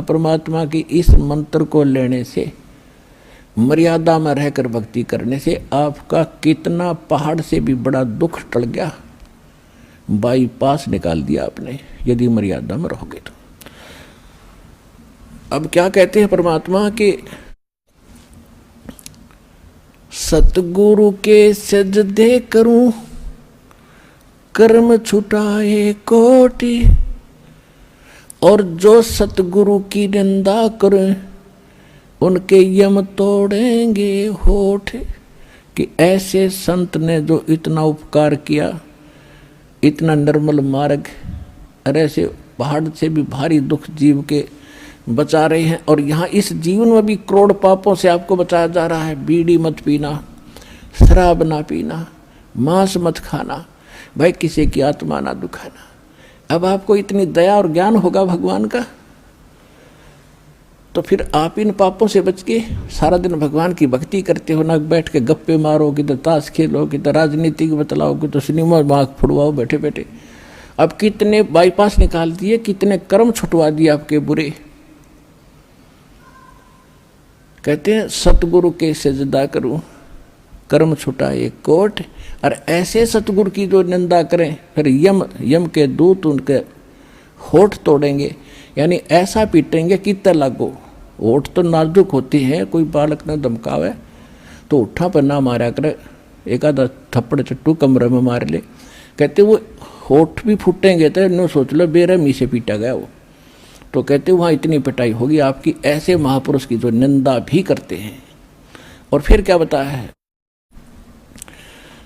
परमात्मा की इस मंत्र को लेने से, मर्यादा में रहकर भक्ति करने से आपका कितना पहाड़ से भी बड़ा दुख टल गया, बाईपास निकाल दिया आपने, यदि मर्यादा में रहोगे तो। अब क्या कहते हैं परमात्मा के, सतगुरु के सजदे करूं कर्म छुटाए कोटि, और जो सतगुरु की निंदा करें उनके यम तोड़ेंगे होठ। कि ऐसे संत ने जो इतना उपकार किया, इतना निर्मल मार्ग, और ऐसे पहाड़ से भी भारी दुख जीव के बचा रहे हैं, और यहाँ इस जीवन में भी करोड़ पापों से आपको बचाया जा रहा है। बीड़ी मत पीना, शराब ना पीना, मांस मत खाना, भाई किसी की आत्मा ना दुखाना। अब आपको इतनी दया और ज्ञान होगा भगवान का, तो फिर आप इन पापों से बच के सारा दिन भगवान की भक्ति करते हो, ना बैठ के गप्पे मारो, किधर ताश खेलो, किधर राजनीतिक बतलाओ, किधर सिनेमा बाग फुड़वाओ बैठे बैठे। अब कितने बाईपास निकाल दिए, कितने कर्म छुटवा दिए आपके बुरे। कहते हैं सतगुरु के सजदा करूं कर्म छुटाए कोट, और ऐसे सतगुरु की जो निंदा करें फिर यम के दूत उनके होठ तोड़ेंगे, यानी ऐसा पीटेंगे कि तय लागो। होठ तो नाजुक होती है, कोई बालक ने धमकावे तो उठा पर ना मारा करे, एक आधा थप्पड़ चट्टू कमरे में मार ले। कहते वो होठ भी फूटेंगे तो नो सोच लो बेरहमी से पीटा गया वो। तो कहते वहाँ इतनी पिटाई होगी आपकी, ऐसे महापुरुष की जो निंदा भी करते हैं। और फिर क्या बताया है,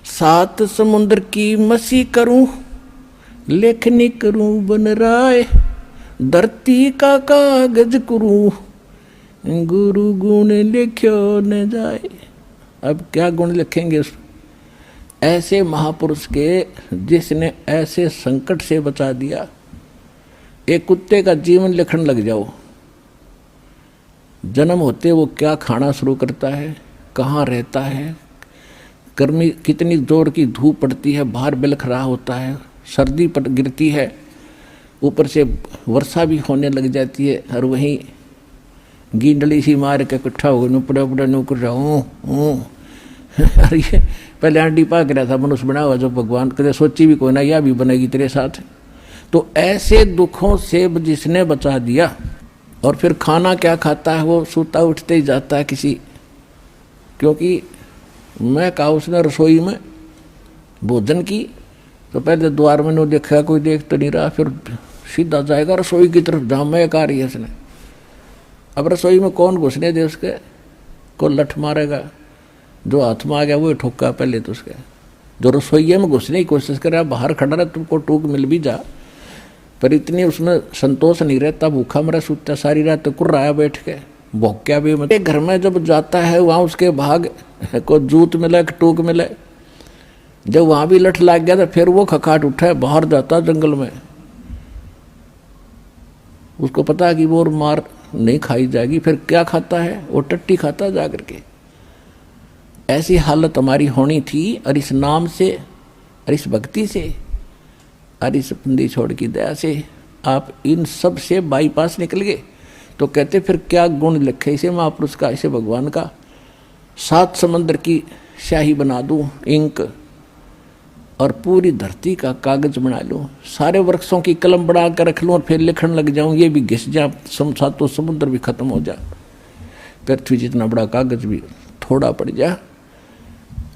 सात समुद्र की मसी करूं लेखनी करूं बन राय, धरती का कागज करूं गुरु गुण लिख्यो न जाए। अब क्या गुण लिखेंगे उस ऐसे महापुरुष के, जिसने ऐसे संकट से बचा दिया। एक कुत्ते का जीवन लिखने लग जाओ, जन्म होते वो क्या खाना शुरू करता है, कहाँ रहता है, गर्मी कितनी जोर की धूप पड़ती है, बाहर बिलख रहा होता है, सर्दी पड़ गिरती है, ऊपर से वर्षा भी होने लग जाती है, और वहीं गींडली सी मार के इकट्ठा हो गए पड़ा पड़ा नौकर जाऊँ। अरे ये पहले आंटी पा गिरा था, मनुष्य बना हुआ जो भगवान कदे सोची भी कोई ना, यह भी बनेगी तेरे साथ। तो ऐसे दुखों से जिसने बचा दिया। और फिर खाना क्या खाता है, वो सूता उठते ही जाता है किसी, क्योंकि मैं कहा उसने रसोई में भोजन की, तो पहले द्वार में नो देखा, कोई देख तो नहीं रहा, फिर सीधा जाएगा रसोई की तरफ जहाँ महक आ रही है उसने। अब रसोई में कौन घुसने दे उसके, को लठ मारेगा, जो हाथ में आ गया वो ठोका पहले तो उसके। जो रसोई में घुसने की कोशिश करे, बाहर खड़ा रहे तुमको टूक मिल भी जा, पर इतनी उसमें संतोष नहीं रहता, भूखा मरा सूता सारी रात, तो कुर्राया बैठ के भोक्या भी। मतलब घर में जब जाता है वहाँ उसके भाग को जूत मिले टूक मिले, जब वहाँ भी लठ लाग गया तो फिर वो खखाट उठा है, बाहर जाता जंगल में। उसको पता है कि वो मार नहीं खाई जाएगी, फिर क्या खाता है, वो टट्टी खाता जा करके। ऐसी हालत हमारी होनी थी, और इस नाम से और इस भक्ति से और इस बंदी छोड़ की दया से आप इन सब से बाईपास निकल गए। तो कहते फिर क्या गुण लिखे इसे महापुरुष का, इसे भगवान का। सात समंदर की स्याही बना दूं इंक, और पूरी धरती का कागज बना लूं, सारे वृक्षों की कलम बना कर रख लूं, और फिर लिखने लग जाऊं, ये भी घिस जा, सातों समुद्र भी खत्म हो जा, पृथ्वी जितना बड़ा कागज भी थोड़ा पड़ जा,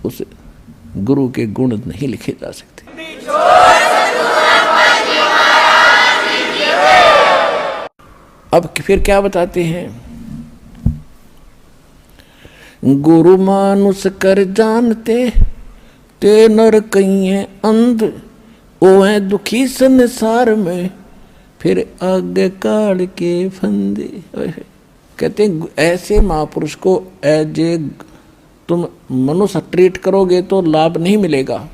उस गुरु के गुण नहीं लिखे जा सकते। अब फिर क्या बताते हैं, गुरु मानुष कर जानते ते नर कहीं है अंध, ओ है दुखी संसार में फिर आगे काढ़ के फंदे। कहते हैं ऐसे महापुरुष को एजे तुम मनुष्य ट्रीट करोगे तो लाभ नहीं मिलेगा।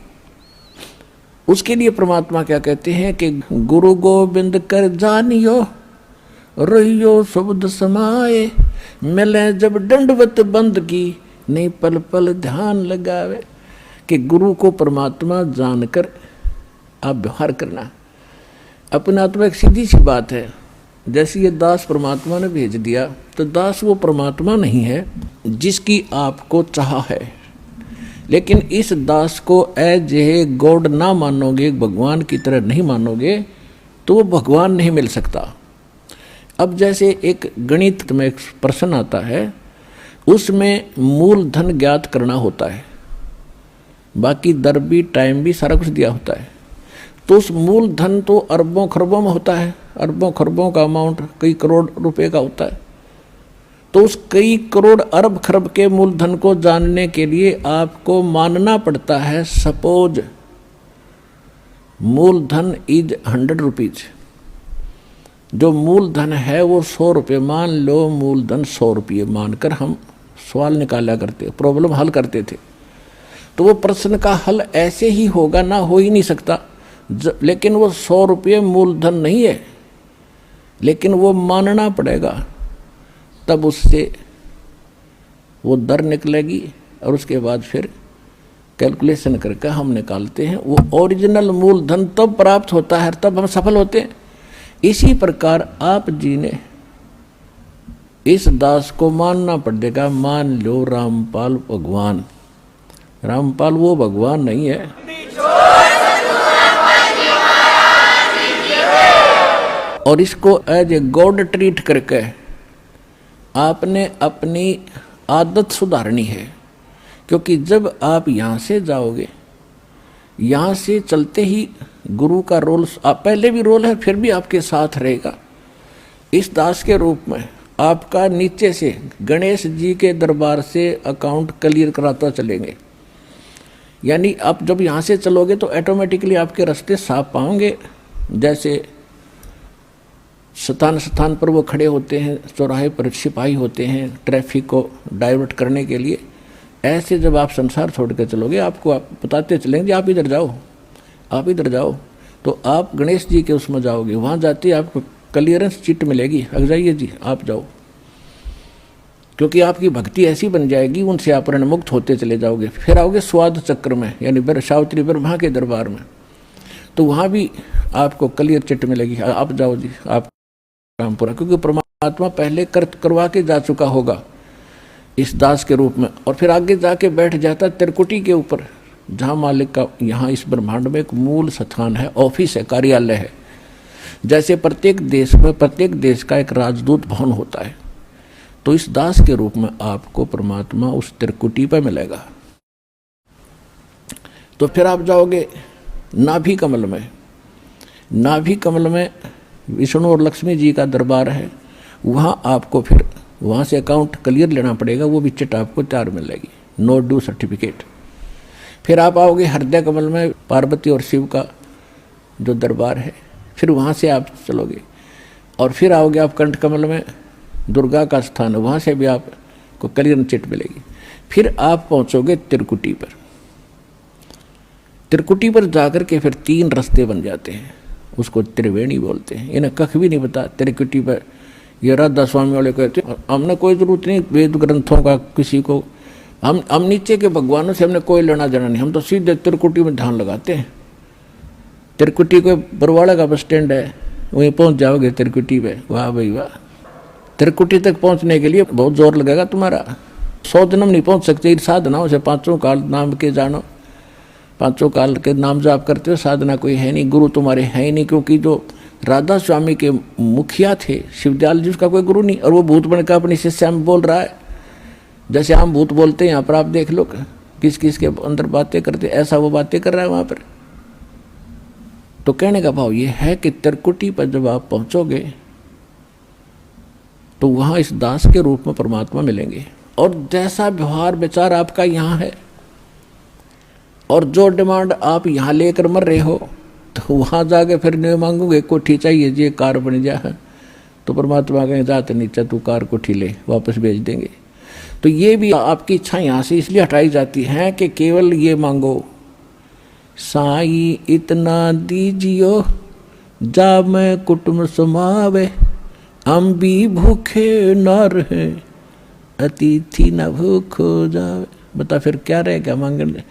उसके लिए परमात्मा क्या कहते हैं कि गुरु गोविंद कर जानियो रहियो शब्द समाए, मिले जब दंडवत बंद की नहीं पल पल ध्यान लगावे। कि गुरु को परमात्मा जानकर आप व्यवहार करना। अपना तो एक सीधी सी बात है, जैसे ये दास परमात्मा ने भेज दिया, तो दास वो परमात्मा नहीं है जिसकी आपको चाह है। लेकिन इस दास को एज ए गॉड ना मानोगे, भगवान की तरह नहीं मानोगे, तो वो भगवान नहीं मिल सकता। अब जैसे एक गणित में एक प्रश्न आता है, उसमें मूलधन ज्ञात करना होता है, बाकी दर भी, टाइम भी, सारा कुछ दिया होता है। तो उस मूलधन तो अरबों खरबों में होता है, अरबों खरबों का अमाउंट कई करोड़ रुपए का होता है। तो उस कई करोड़ अरब खरब के मूलधन को जानने के लिए आपको मानना पड़ता है, सपोज मूलधन इज 100 रुपीज। जो मूलधन है वो 100 रुपये, मान लो मूलधन 100 रुपये मानकर हम सवाल निकाला करते, प्रॉब्लम हल करते थे। तो वो प्रश्न का हल ऐसे ही होगा, ना हो ही नहीं सकता। लेकिन वो 100 रुपये मूलधन नहीं है, लेकिन वो मानना पड़ेगा, तब उससे वो दर निकलेगी और उसके बाद फिर कैलकुलेशन करके हम निकालते हैं। वो ओरिजिनल मूलधन तब प्राप्त होता है, तब हम सफल होते हैं। इसी प्रकार आप जी ने इस दास को मानना पड़ेगा। मान लो रामपाल भगवान, रामपाल वो भगवान नहीं है। और इसको एज ए गॉड ट्रीट करके आपने अपनी आदत सुधारनी है। क्योंकि जब आप यहाँ से जाओगे, यहाँ से चलते ही गुरु का रोल, आप पहले भी रोल है, फिर भी आपके साथ रहेगा। इस दास के रूप में आपका नीचे से गणेश जी के दरबार से अकाउंट क्लियर कराता चलेंगे। यानी आप जब यहाँ से चलोगे तो ऑटोमेटिकली आपके रास्ते साफ पाओगे। जैसे स्थान स्थान पर वो खड़े होते हैं, चौराहे पर सिपाही होते हैं ट्रैफिक को डाइवर्ट करने के लिए। ऐसे जब आप संसार छोड़ कर चलोगे, आपको आप बताते चलेंगे, आप इधर जाओ, आप इधर जाओ, तो आप गणेश जी के उसमें जाओगे। वहाँ जाते ही आपको क्लियरेंस चिट मिलेगी, अग जाइए जी, आप जाओ। क्योंकि आपकी भक्ति ऐसी बन जाएगी, उनसे आप ऋण मुक्त होते चले जाओगे। फिर आओगे स्वाद चक्र में, यानी सावित्री ब्रह्मा के दरबार में, तो वहाँ भी आपको क्लियर चिट मिलेगी, आप जाओ जी, आप काम पूरा। क्योंकि परमात्मा पहले करवा के जा चुका होगा इस दास के रूप में। और फिर आगे जाके बैठ जाता त्रिकुटी के ऊपर, जहाँ मालिक का यहाँ इस ब्रह्मांड में एक मूल स्थान है, ऑफिस है, कार्यालय है। जैसे प्रत्येक देश में प्रत्येक देश का एक राजदूत भवन होता है, तो इस दास के रूप में आपको परमात्मा उस त्रिकुटी पर मिलेगा। तो फिर आप जाओगे नाभि कमल में। नाभि कमल में विष्णु और लक्ष्मी जी का दरबार है। वहाँ आपको फिर वहाँ से अकाउंट क्लियर लेना पड़ेगा, वो भी चिट आपको तैयार मिलेगी, नो ड्यू सर्टिफिकेट। फिर आप आओगे हृदय कमल में, पार्वती और शिव का जो दरबार है, फिर वहाँ से आप चलोगे। और फिर आओगे आप कंठ कमल में, दुर्गा का स्थान, वहाँ से भी आपको क्लियर चिट मिलेगी। फिर आप पहुँचोगे त्रिकुटी पर। त्रिकुटी पर जाकर के फिर 3 रास्ते बन जाते हैं, उसको त्रिवेणी बोलते हैं। इन्हें कख भी नहीं पता त्रिकुटी पर। ये राधा स्वामी वाले कहते हैं हमने कोई जरूरत नहीं वेद ग्रंथों का, किसी को हम नीचे के भगवानों से हमने कोई लेना देना नहीं, हम तो सीधे त्रिकुटी में ध्यान लगाते हैं। त्रिकुटी को बरवाड़ा का बस स्टैंड है, वहीं पहुंच जाओगे त्रिकुटी पे। वाह भाई वाह। त्रिकुटी तक पहुंचने के लिए बहुत जोर लगेगा तुम्हारा, 100 जन्म नहीं पहुंच सकते। साधनाओं से 5 काल नाम के जानो, 5 काल के नाम जाप करते हो, साधना कोई है नहीं, गुरु तुम्हारे है ही नहीं। क्योंकि जो राधा स्वामी के मुखिया थे शिवदयाल जी, उसका कोई गुरु नहीं, और वो भूत बनकर अपनी शिष्या में बोल रहा है। जैसे हम भूत बोलते हैं यहाँ पर, आप देख लो किस किस के अंदर बातें करते, ऐसा वो बातें कर रहा है वहाँ पर। तो कहने का भाव ये है कि त्रिकुटी पर जब आप पहुँचोगे तो वहाँ इस दास के रूप में परमात्मा मिलेंगे। और जैसा व्यवहार विचार आपका यहाँ है और जो डिमांड आप यहाँ लेकर मर रहे हो, तो वहाँ जाके फिर नहीं मांगोगे कोठी चाहिए जी, कार बन जा, तो परमात्मा कहें जाते नीचे तू कार कोठी ले, वापस भेज देंगे। तो ये भी आपकी इच्छा यहाँ से इसलिए हटाई जाती है कि केवल ये मांगो, साई इतना दीजियो जा मैं कुटुम्ब समावे, हम भी भूखे न रहे अतिथि न भूख हो जावे। बता फिर क्या रहेगा मांगने।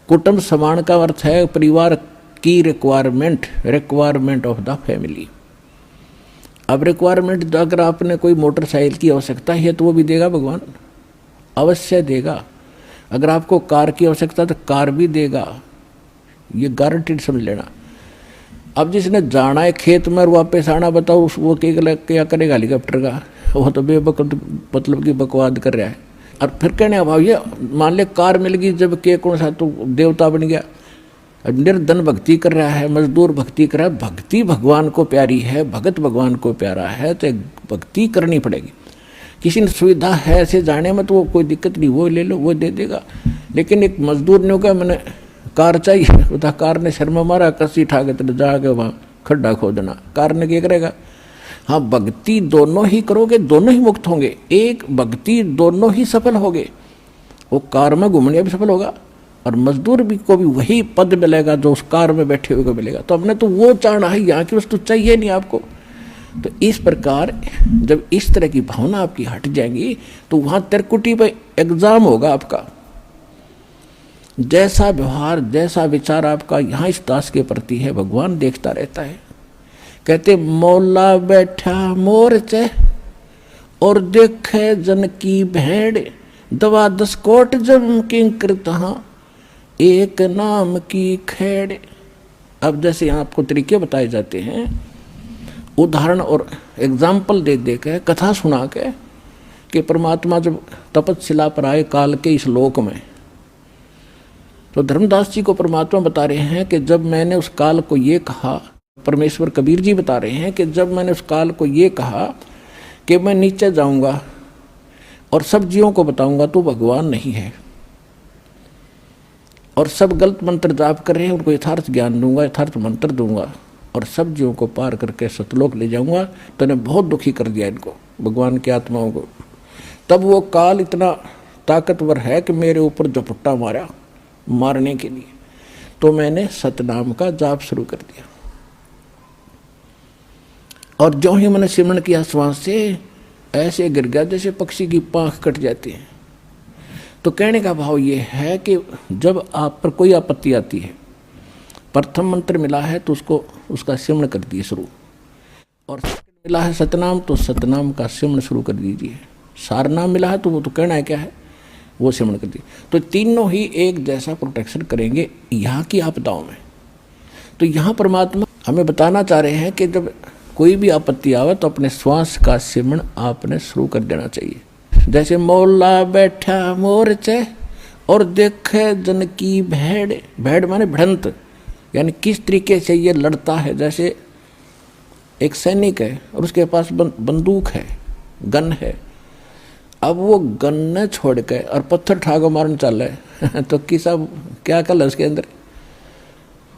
कुटुंब समान का अर्थ है परिवार की रिक्वायरमेंट ऑफ द फैमिली। अब रिक्वायरमेंट अगर आपने कोई मोटरसाइकिल की आवश्यकता है तो वो भी देगा भगवान, अवश्य देगा। अगर आपको कार की आवश्यकता तो कार भी देगा, ये गारंटीड समझ लेना। अब जिसने जाना है खेत में और वापस आना, बताओ वो क्या करेगा हेलीकॉप्टर का? वो तो मतलब की बकवाद कर रहा है। और फिर कहने भाव ये मान ले कार मिल गई जब के कौन सा तो देवता बन गया, निर्धन भक्ति कर रहा है, मजदूर भक्ति कर रहा है। भक्ति भगवान को प्यारी है, भगत भगवान को प्यारा है, तो भक्ति करनी पड़ेगी। किसी ने सुविधा है ऐसे जाने में तो वो कोई दिक्कत नहीं, वो ले लो, वो दे देगा। लेकिन एक मजदूर ने कहा मैंने कार चाहिए, बता कार ने शर्मा मारा, कसी उठा के तेरे जाके वहाँ खड्डा खोदना, कार ने क्या करेगा? हाँ, भक्ति दोनों ही करोगे, दोनों ही मुक्त होंगे। एक भक्ति दोनों ही सफल होगे, वो कार में घूमने भी सफल होगा और मजदूर भी को भी वही पद मिलेगा जो उस कार में बैठे हुए को मिलेगा। तो हमने तो वो चाहना है, यहाँ की वस्तु चाहिए नहीं आपको। तो इस प्रकार जब इस तरह की भावना आपकी हट जाएंगी तो वहाँ त्रिकुटी पर एग्जाम होगा आपका। जैसा व्यवहार जैसा विचार आपका यहाँ इस दास के प्रति है, भगवान देखता रहता है। कहते मौला बैठा मोरचे और देखे जन की भेड़, दवा 10 कोट जम किंकर तहाँ एक नाम की खेड़। अब जैसे यहाँ आपको तरीके बताए जाते हैं, उदाहरण और एग्जाम्पल दे दे के, कथा सुना के, कि परमात्मा जब तपस्या पर आए काल के इस लोक में, तो धर्मदास जी को परमात्मा बता रहे हैं कि जब मैंने उस काल को ये कहा, परमेश्वर कबीर जी बता रहे हैं कि जब मैंने उस काल को ये कहा कि मैं नीचे जाऊंगा और सब जीवों को बताऊंगा तो भगवान नहीं है, और सब गलत मंत्र जाप कर रहे हैं, उनको यथार्थ ज्ञान दूंगा, यथार्थ मंत्र दूंगा और सब जीवों को पार करके सतलोक ले जाऊंगा, तो इन्हें बहुत दुखी कर दिया इनको, भगवान की आत्माओं को। तब वो काल इतना ताकतवर है कि मेरे ऊपर झपट्टा मारा मारने के लिए, तो मैंने सतनाम का जाप शुरू कर दिया। और जो ही मैंने सिमरण किया श्वास से, ऐसे गिर गया जैसे पक्षी की पांख कट जाती है। तो कहने का भाव ये है कि जब आप पर कोई आपत्ति आती है, प्रथम मंत्र मिला है तो उसका सिमरण कर दिए शुरू, और मिला है सतनाम तो सतनाम का सिमरण शुरू कर दीजिए। सारनाम मिला है तो वो तो कहना है क्या है, वो सिमरण कर दिए। तो तीनों ही एक जैसा प्रोटेक्शन करेंगे यहाँ की आपदाओं में। तो यहाँ परमात्मा हमें बताना चाह रहे हैं कि जब कोई भी आपत्ति आवे तो अपने श्वास का सिमरण आपने शुरू कर देना चाहिए। जैसे मौला बैठा मोरचे और देखे जन की भेड़, भेड़ माने भिड़ंत, यानी किस तरीके से ये लड़ता है। जैसे एक सैनिक है और उसके पास बंदूक है, गन है, अब वो गन न छोड़ के और पत्थर ठाको मारने चल रहे तो किसा क्या कल है उसके अंदर।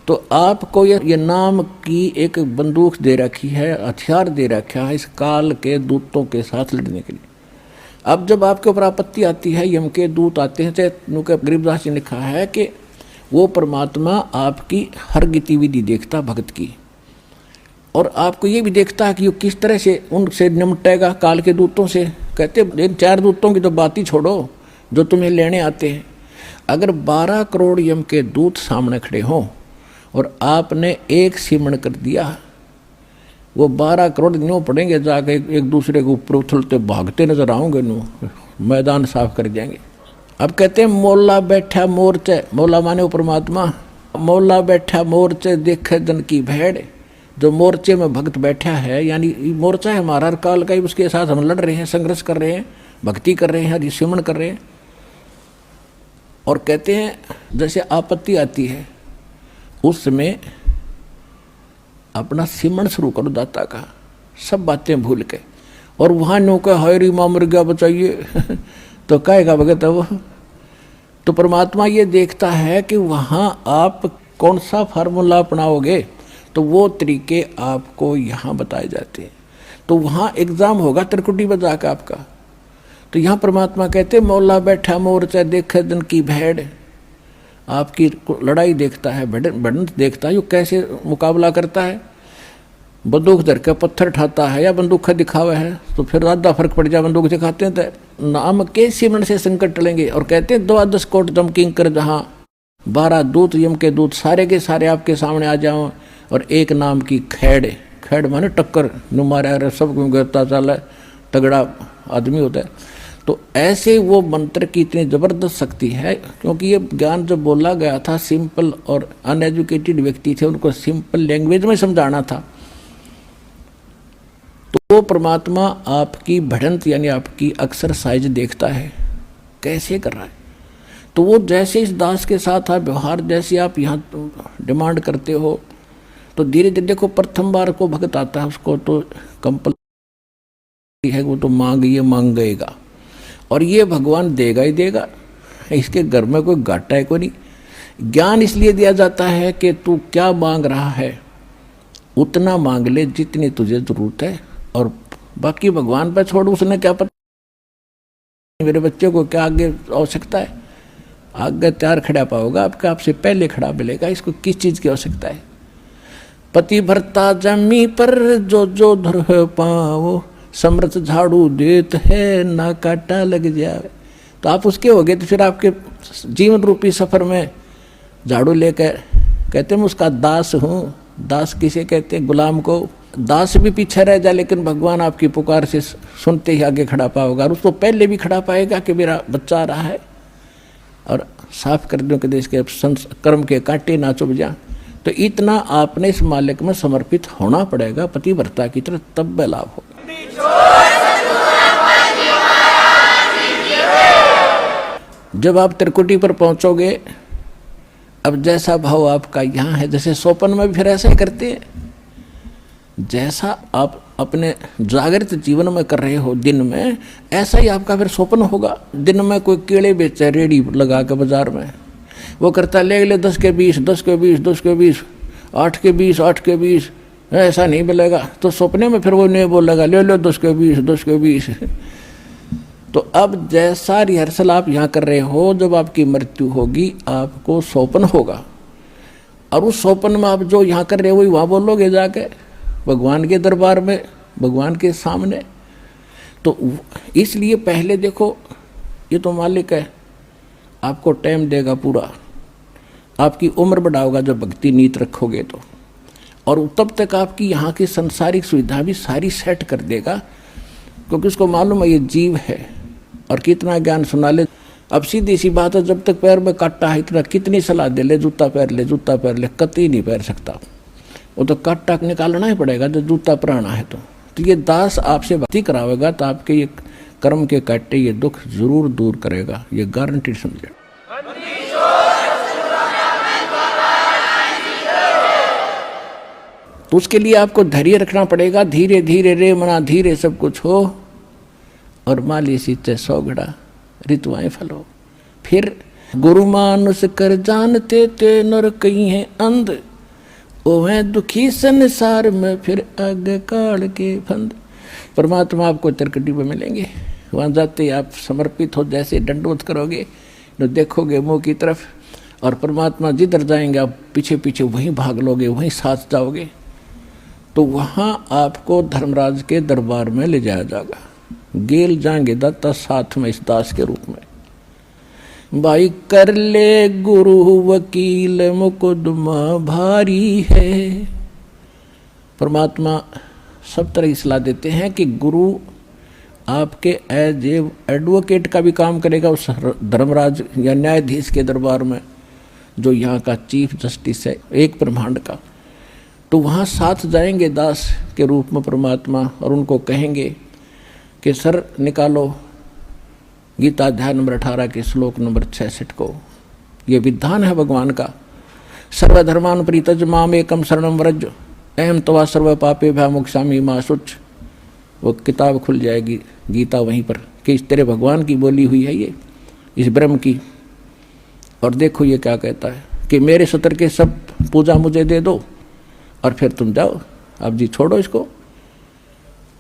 तो आपको ये नाम की एक बंदूक दे रखी है, हथियार दे रखा है इस काल के दूतों के साथ लड़ने के लिए। अब जब आपके ऊपर आपत्ति आती है, यम के दूत आते हैं, तो गरीबदास जी ने लिखा है कि वो परमात्मा आपकी हर गतिविधि देखता भक्त की, और आपको ये भी देखता है कि वो किस तरह से उनसे निपटेगा काल के दूतों से। कहते इन 4 दूतों की तो बात ही छोड़ो जो तुम्हें लेने आते हैं। अगर 12 करोड़ यम के दूत सामने खड़े हों और आपने एक सिमरण कर दिया, वो 12 करोड़ न्यों पड़ेंगे, जाके एक दूसरे के ऊपर उछलते भागते नजर आओगे, नो मैदान साफ कर जाएंगे। अब कहते हैं मौला बैठा मोरचे, मौला माने वो परमात्मा, मौला बैठा मोरचे देखे जन की भेड़। जो मोर्चे में भक्त बैठा है, यानी मोर्चा है हमारा काल का ही, उसके साथ हम लड़ रहे हैं, संघर्ष कर रहे हैं, भक्ति कर रहे हैं, सिमरण कर रहे हैं। और कहते हैं जैसे आपत्ति आती है उस समय अपना सिमरण शुरू करो दाता का, सब बातें भूल के। और वहाँ नो का हरी माँ मर गया बचाइए तो कहेगा भगत है वो। तो परमात्मा ये देखता है कि वहाँ आप कौन सा फार्मूला अपनाओगे, तो वो तरीके आपको यहाँ बताए जाते हैं। तो वहाँ एग्जाम होगा त्रिकुटी बजा का आपका। तो यहाँ परमात्मा कहते मौला बैठा मोरचा देखे जन की भेड़, आपकी लड़ाई देखता है, भिड़ंत देखता है, यो कैसे मुकाबला करता है। बंदूक धर के पत्थर ठाता है या बंदूक दिखावा है, तो फिर आधा फर्क पड़ जाए। बंदूक दिखाते हैं तो नाम के सिमरण से संकट टलेंगे। और कहते हैं 12 कोट दम किंकर जहाँ, 12 दूत यम के दूत सारे के सारे आपके सामने आ जाओ और एक नाम की खेड़, खेड़ माने टक्कर न मारा सब गिरता चला तगड़ा आदमी होता है। तो ऐसे वो मंत्र की इतनी जबरदस्त शक्ति है, क्योंकि ये ज्ञान जो बोला गया था सिंपल और अनएजुकेटेड व्यक्ति थे उनको सिंपल लैंग्वेज में समझाना था। तो वो परमात्मा आपकी बढ़ंत यानी आपकी एक्सरसाइज देखता है कैसे कर रहा है। तो वो जैसे इस दास के साथ आप व्यवहार जैसे आप यहाँ डिमांड करते हो, तो धीरे धीरे देखो प्रथम बार को भक्त आता है उसको तो कंपल्सरी है, वो तो मांग गएगा और ये भगवान देगा ही देगा। इसके घर में कोई घाटा है कोई नहीं। ज्ञान इसलिए दिया जाता है कि तू क्या मांग रहा है उतना मांग ले जितनी तुझे जरूरत है, और बाकी भगवान पर छोड़। उसने क्या पता मेरे बच्चे को क्या आगे आवश्यकता है, आगे तैयार खड़ा पाओगा आपका, आपसे पहले खड़ा मिलेगा। इसको किस चीज की आवश्यकता है। पति भरता जमी पर जो जो धर पाओ, समर्थ झाड़ू देत है ना काटा लग जाए। तो आप उसके हो गए तो फिर आपके जीवन रूपी सफर में झाड़ू लेकर कहते मैं उसका दास हूँ। दास किसे कहते हैं? गुलाम को। दास भी पीछे रह जाए लेकिन भगवान आपकी पुकार से सुनते ही आगे खड़ा पाओगा, और उसको पहले भी खड़ा पाएगा कि मेरा बच्चा आ रहा है, और साफ कर दो कि देश के कर्म के कांटे ना चुभ जा। तो इतना आपने इस मालिक में समर्पित होना पड़ेगा पतिव्रता की तरह, तब लाभ होगा। जब आप त्रिकुटी पर पहुंचोगे, अब जैसा भाव आपका यहाँ है, जैसे सोपन में भी फिर ऐसा ही करते हैं, जैसा आप अपने जागृत जीवन में कर रहे हो दिन में, ऐसा ही आपका फिर सोपन होगा। दिन में कोई केले बेचे रेडी लगा के बाजार में, वो करता ले 10 के 20, 10 के 20, 10 के 20, 8 के 20, 8 के 20, ऐसा नहीं मिलेगा। तो सपने में फिर वो नहीं बोलेगा ले लो 10 के 20, 10 के 20। तो अब जैसा रिहर्सल आप यहाँ कर रहे हो, जब आपकी मृत्यु होगी आपको सोपन होगा, और उस सोपन में आप जो यहाँ कर रहे हो वही वहाँ बोलोगे जाके भगवान के दरबार में, भगवान के सामने। तो इसलिए पहले देखो, ये तो मालिक है, आपको टाइम देगा पूरा, आपकी उम्र बढ़ाओगा जब भक्ति नीत रखोगे तो, और तब तक आपकी यहाँ की संसारिक सुविधा भी सारी सेट कर देगा, क्योंकि उसको मालूम है ये जीव है और कितना ज्ञान सुना ले। अब सीधी सी बात है, जब तक पैर में काटा है इतना कितनी सलाह दे ले जूता पहन ले, जूता पहन ले, कतई नहीं पहन सकता। वो तो काटा निकालना ही पड़ेगा जब जूता पुराना है। तो ये दास आपसे भक्ति करावेगा तो आपके ये कर्म के काटे ये दुख जरूर दूर करेगा, ये गारंटी समझे। तो उसके लिए आपको धैर्य रखना पड़ेगा। धीरे धीरे रे मना धीरे सब कुछ हो, और माली सीते 100 घड़ा ऋतुआएं फल हो। फिर गुरु मानुष कर जानते ते नर कहीं है अंध, ओहे दुखी संसार में फिर आगे काल के फंद। परमात्मा आपको त्रिकुटी में मिलेंगे, वहाँ जाते ही आप समर्पित हो, जैसे दंडोत करोगे तो देखोगे मुँह की तरफ, और परमात्मा जिधर जाएंगे आप पीछे पीछे वहीं भाग लोगे, वहीं साथ जाओगे। तो वहाँ आपको धर्मराज के दरबार में ले जाया जाएगा, गेल जाएंगे दत्ता साथ में इस दास के रूप में। भाई कर ले गुरु वकील मुकदमा भारी है। परमात्मा सब तरह की सलाह देते हैं कि गुरु आपके एज एडवोकेट का भी काम करेगा उस धर्मराज या न्यायाधीश के दरबार में, जो यहाँ का चीफ जस्टिस है एक ब्रह्मांड का। तो वहाँ साथ जाएंगे दास के रूप में परमात्मा, और उनको कहेंगे कि सर निकालो गीता अध्याय नंबर 18 के श्लोक नंबर 66 को। ये विधान है भगवान का, सर्वधर्मान परित्यज माम एकम शरणम व्रज अहम तवा सर्व पापे भय मोक्षामि मा शुच। वो किताब खुल जाएगी गीता वहीं पर कि इस तेरे भगवान की बोली हुई है ये, इस ब्रह्म की। और देखो ये क्या कहता है कि मेरे सत्र के सब पूजा मुझे दे दो और फिर तुम जाओ, अब जी छोड़ो इसको।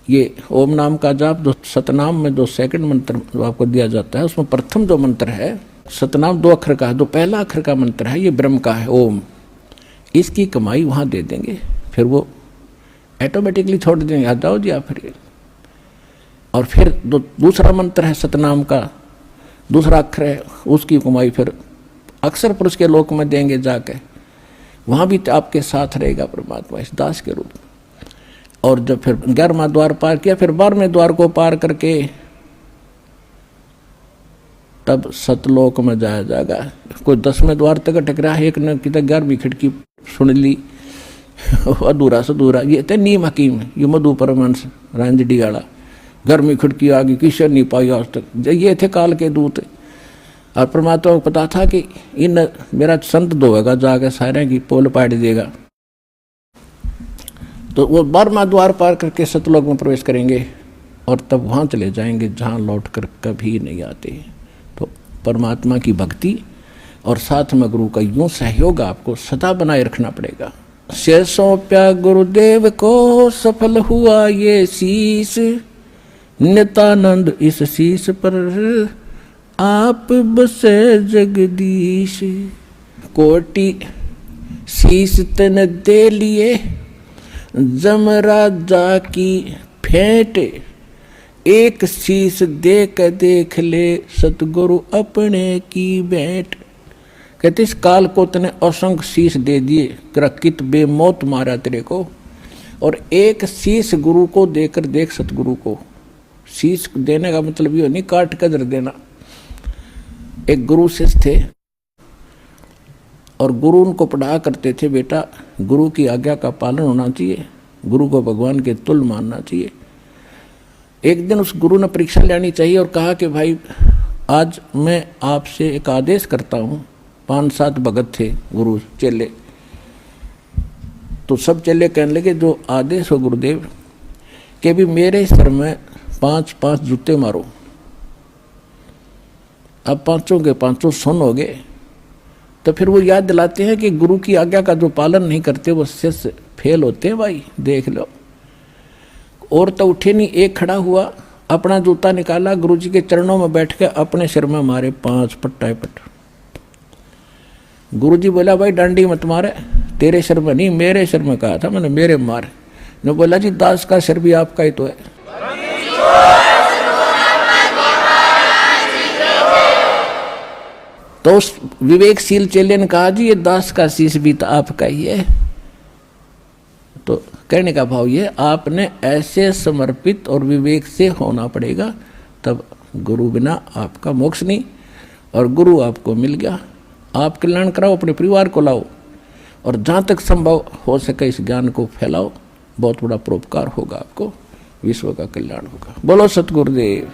ये ओम नाम का जाप जो सतनाम में जो सेकंड मंत्र जो आपको दिया जाता है, उसमें प्रथम जो मंत्र है सतनाम 2 अक्षर का है, जो पहला अक्षर का मंत्र है ये ब्रह्म का है ओम। इसकी कमाई वहाँ दे देंगे, फिर वो ऑटोमेटिकली छोड़ देंगे, आ जाओ जी आप फिर। और फिर जो दूसरा मंत्र है सतनाम का दूसरा अक्षर है, उसकी कमाई फिर अक्षर पुरुष के लोक में देंगे जाके, वहाँ भी आपके साथ रहेगा परमात्मा इस दास के रूप में। और जब फिर 11वां द्वार पार किया, फिर 12वें द्वार को पार करके तब सतलोक में जाया जाएगा। कोई 10वें द्वार तक टकरा है, एक ने कितने 11वीं खिड़की सुन ली अधूरा सधूरा। ये थे नीम हकीम, ये मधु परमहंस रांझडी वाला, 11वीं खिड़की आ गई, किसी नहीं पाई आज तक। ये थे काल के दूत। और परमात्मा को पता था कि इन मेरा संत धोएगा जाके, सारे की पोल पाट देगा। तो वो 12वां द्वार पार करके सतलोक में प्रवेश करेंगे और तब वहाँ चले जाएंगे जहाँ लौट कर कभी नहीं आते। तो परमात्मा की भक्ति और साथ में गुरु का यूं सहयोग आपको सदा बनाए रखना पड़ेगा। से सौंप्या गुरुदेव को, सफल हुआ ये शीश, नित्यानंद इस शीश पर आप बसे जगदीश। कोटि शीश तन दे लिए, जमराजा की फेंट, एक शीश देख ले सतगुरु अपने की भेंट। कहते इस काल को तने असंख्य शीश दे दिए, कित बेमौत मारा तेरे को, और एक शीश गुरु को देकर देख सतगुरु को। शीश देने का मतलब ये नहीं काट कर देना। एक गुरु शिष्य थे और गुरु उनको पढ़ा करते थे, बेटा गुरु की आज्ञा का पालन होना चाहिए, गुरु को भगवान के तुल्य मानना चाहिए। एक दिन उस गुरु ने परीक्षा लेनी चाहिए और कहा कि भाई आज मैं आपसे एक आदेश करता हूँ। 5-7 भगत थे गुरु चेले, तो सब चेले कहने लगे जो आदेश हो गुरुदेव, कि भी मेरे सर में 5-5 जूते मारो। अब 5 के 5 सुन हो गए। तो फिर वो याद दिलाते हैं कि गुरु की आज्ञा का जो पालन नहीं करते वो शिष्य फेल होते हैं। भाई देख लो। और तो उठे नहीं, एक खड़ा हुआ, अपना जूता निकाला, गुरुजी के चरणों में बैठ के अपने सिर में मारे 5 पट्टा पट। गुरुजी बोला भाई डांडी मत मारे, तेरे सिर में नहीं मेरे सिर में कहा था मैंने, मेरे मार। ने बोला जी दास का सिर भी आपका ही तो है। तो उस विवेकशील चेले ने कहा जी ये दास का शीश भी तो आपका ही है। तो कहने का भाव ये, आपने ऐसे समर्पित और विवेक से होना पड़ेगा, तब गुरु बिना आपका मोक्ष नहीं। और गुरु आपको मिल गया, आप कल्याण कराओ, अपने परिवार को लाओ और जहाँ तक संभव हो सके इस ज्ञान को फैलाओ। बहुत बड़ा परोपकार होगा आपको, विश्व का कल्याण होगा। बोलो सतगुरुदेव।